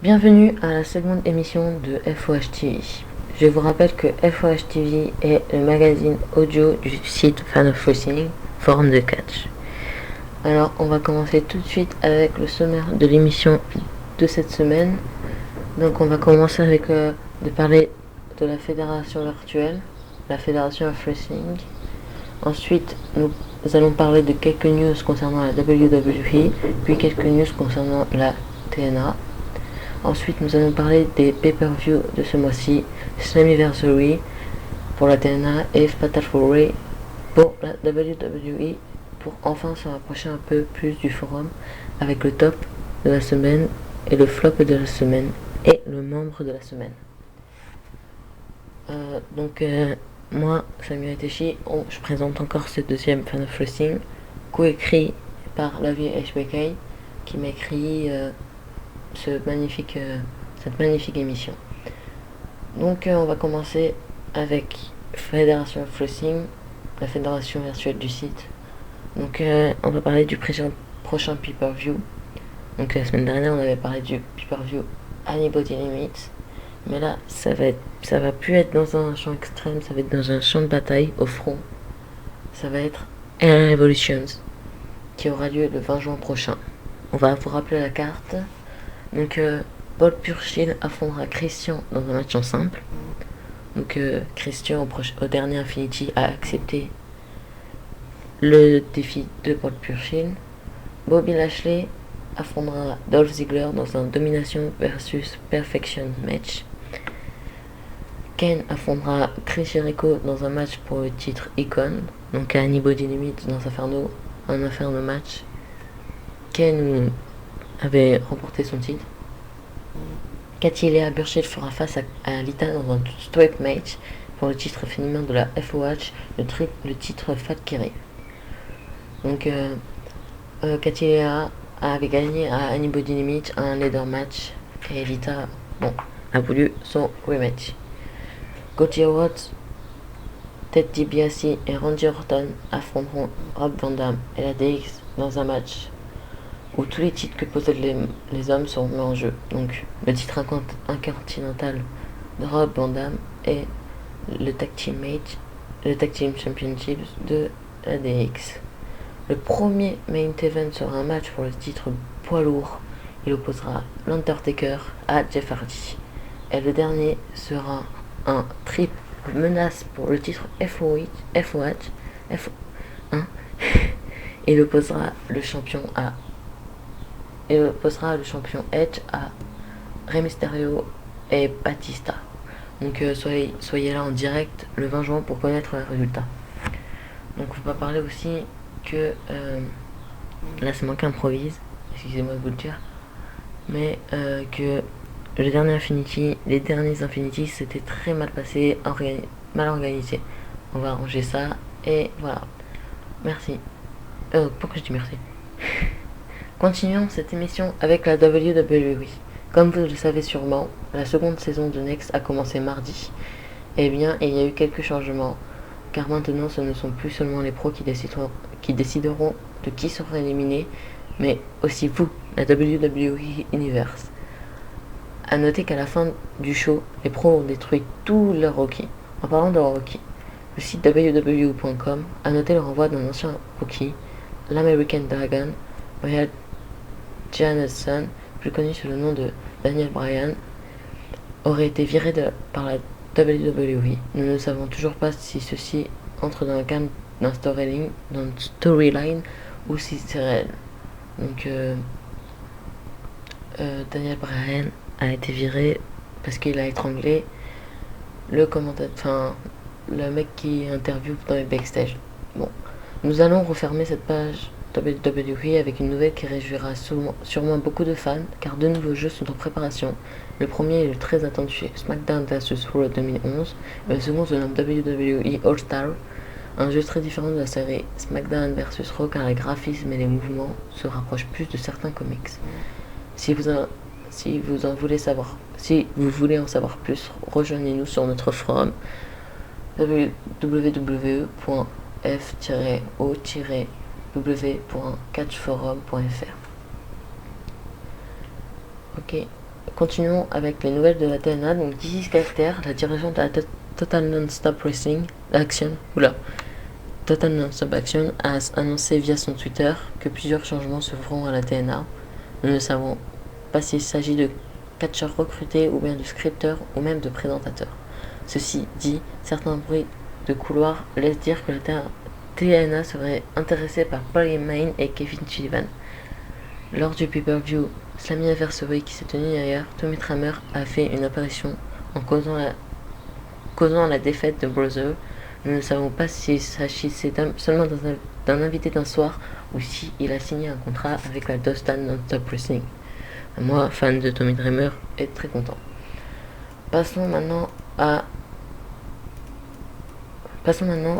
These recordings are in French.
Bienvenue à la seconde émission de FOH TV. Je vous rappelle que FOH TV est le magazine audio du site Fan of Wrestling, forum de catch. Alors on va commencer tout de suite avec le sommaire de l'émission de cette semaine. Donc on va commencer avec de parler de la fédération virtuelle, la fédération of Wrestling. Ensuite nous allons parler de quelques news concernant la WWE, puis quelques news concernant la TNA. Ensuite, nous allons parler des pay-per-view de ce mois-ci, Slammiversary pour la TNA et Fatal 4-Way pour la WWE, pour enfin se rapprocher un peu plus du forum avec le top de la semaine et le flop de la semaine et le membre de la semaine. Moi, Samuel Teshi, je présente encore ce deuxième Fan of Wrestling, coécrit par Lavi HBK, qui m'a écrit cette magnifique émission. Donc on va commencer avec Fédération of Wrestling, la fédération virtuelle du site. Donc on va parler du prochain pay-per-view. Donc la semaine dernière on avait parlé du pay-per-view Anybody Limits, mais là ça va plus être dans un champ extrême, ça va être dans un champ de bataille au front. Ça va être Air Revolutions qui aura lieu le 20 juin prochain. On va vous rappeler la carte. Donc Paul Purcell affrontera Christian dans un match en simple. Donc Christian au dernier Infinity a accepté le défi de Paul Purcell. Bobby Lashley affrontera Dolph Ziggler dans un Domination versus Perfection match. Kane affrontera Chris Jericho dans un match pour le titre Icon. Donc à Anybody Limit dans un Inferno match. Kane avait remporté son titre. Cathy Lea Burchell fera face à Lita dans un straight match pour le titre féminin de la FOH, le titre Valkyrie. Donc Cathy Lea avait gagné à Anybody Limit un leader match et Lita a voulu son rematch. Cody Rhodes, Ted DiBiase et Randy Orton affronteront Rob Van Dam et la DX dans un match où tous les titres que possèdent les hommes seront mis en jeu. Donc le titre intercontinental de Rob Van Dam et le Tag Team Championships de la DX. Le premier main event sera un match pour le titre poids lourd. Il opposera l'Undertaker à Jeff Hardy. Et le dernier sera un triple menace pour le titre FOH. Il opposera le champion Edge à Rey Mysterio et Batista. Donc soyez là en direct le 20 juin pour connaître les résultats. Donc on va parler aussi que là c'est moi qui improvise, excusez-moi de vous le dire, mais que les derniers Infinity c'était très mal passé, mal organisé. On va arranger ça et voilà. Merci. Pourquoi je dis merci? Continuons cette émission avec la WWE. Comme vous le savez sûrement, la seconde saison de Next a commencé mardi. Eh bien, il y a eu quelques changements, car maintenant ce ne sont plus seulement les pros qui décideront de qui sera éliminé, mais aussi vous, la WWE Universe. A noter qu'à la fin du show, les pros ont détruit tous leurs rookies. En parlant de leurs rookies, le site www.com a noté le renvoi d'un ancien rookie, l'American Dragon, Bryan Danielson, plus connu sous le nom de Daniel Bryan, aurait été viré par la WWE. Nous ne savons toujours pas si ceci entre dans le cadre d'un storyline ou si c'est réel. Donc Daniel Bryan a été viré parce qu'il a étranglé le mec qui interviewe dans les backstage. Bon, nous allons refermer cette page WWE avec une nouvelle qui réjouira sûrement beaucoup de fans, car deux nouveaux jeux sont en préparation. Le premier est le très attendu SmackDown vs Raw 2011, et le second se nomme WWE All Star, un jeu très différent de la série SmackDown vs Raw car les graphismes et les mouvements se rapprochent plus de certains comics. Si vous voulez en savoir plus, rejoignez-nous sur notre forum www.f-o-w.catchforum.fr. Ok, continuons avec les nouvelles de la TNA. Donc 10 caractères, la dirigeante de la Total Non-Stop Wrestling Action, Total Non-Stop Action a annoncé via son Twitter que plusieurs changements se feront à la TNA. Nous ne savons pas s'il s'agit de catcheurs recrutés ou bien de scripteurs ou même de présentateurs. Ceci dit, certains bruits de couloir laissent dire que la TNA serait intéressée par Paul Heyman et Kevin Sullivan. Lors du pay-per-view Slammiversary qui s'est tenu hier, Tommy Dreamer a fait une apparition en causant la défaite de Brother. Nous ne savons pas s'il s'agissait seulement d'un invité d'un soir ou s'il a signé un contrat avec la Total Non-Stop Wrestling. Moi, fan de Tommy Dreamer, est très content. Passons maintenant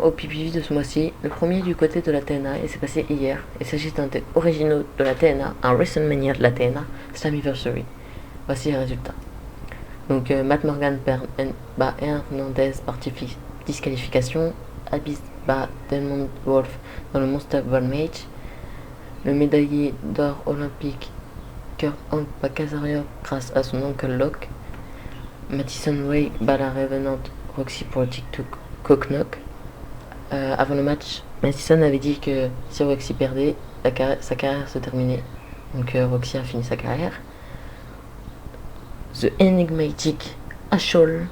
au PPV de ce mois-ci, le premier du côté de la TNA et c'est passé hier. Il s'agit d'un des originaux de la TNA, un WrestleMania de la TNA, Slammiversary. Voici les résultats. Donc Matt Morgan perd Hernandez par disqualification, Abyss bat Demon Wolf dans le Monster Ball match, le médaillé d'or olympique Kurt Hank bat Kazarian grâce à son Uncle Lock, Madison Way bat la Revenant Roxy pour le TikTok Knock. Avant le match, Madison avait dit que si Roxy perdait, sa carrière se terminait. Donc Roxy a fini sa carrière. The Enigmatic Ashol,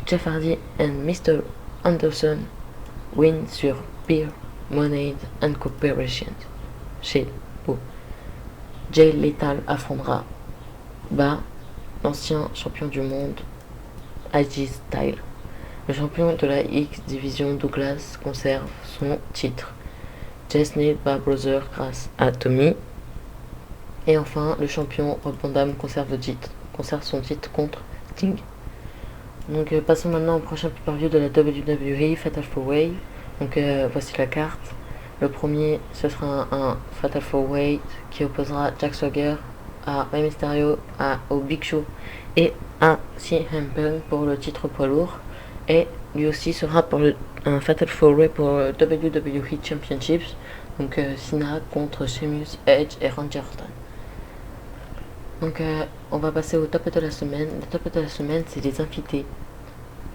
Jeff Hardy and Mr. Anderson win sur Beer, Monade and Corporation. Jay Lethal affrontera l'ancien champion du monde AJ Styles. Le champion de la X Division Douglas conserve son titre. Jess Neal bat Brother grâce à Tommy. Et enfin, le champion Rob Van Dam conserve son titre contre Sting. Donc passons maintenant au prochain pay-per-view de la WWE, Fatal 4-Way. Donc voici la carte. Le premier, ce sera un Fatal 4-Way qui opposera Jack Swagger à Rey Mysterio, au Big Show et à CM Punk pour le titre poids lourd. Et lui aussi sera pour un Fatal 4-Way pour le WWE Championships. Donc Cena contre Sheamus, Edge et Randy Orton. Donc on va passer au top de la semaine. Le top de la semaine, c'est les invités.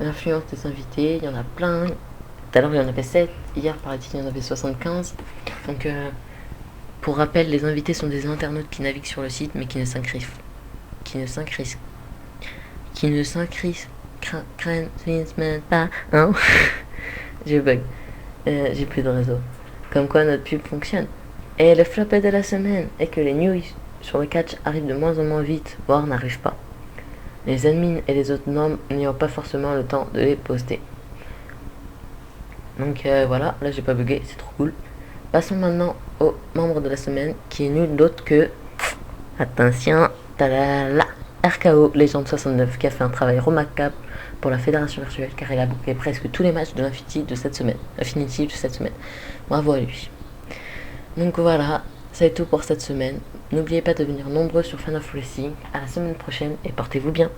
L'influence des invités, il y en a plein. Tout à l'heure il y en avait 7, hier paraît-il il y en avait 75. Donc pour rappel, les invités sont des internautes qui naviguent sur le site mais qui ne s'inscrivent pas, hein. J'ai bug, j'ai plus de réseau. Comme quoi notre pub fonctionne. Et le flop de la semaine est que les news sur le catch arrivent de moins en moins vite, voire n'arrivent pas. Les admins et les autres membres n'ayant pas forcément le temps de les poster. Donc voilà, là j'ai pas bugué, c'est trop cool. Passons maintenant au membre de la semaine qui est nul d'autre que... Attention, talala, RKO Legend 69 qui a fait un travail remarquable pour la fédération virtuelle car il a bouclé presque tous les matchs de l'Infinity de cette semaine. Bravo à lui. Donc voilà, c'est tout pour cette semaine. N'oubliez pas de venir nombreux sur Fan of Wrestling. À la semaine prochaine et portez-vous bien.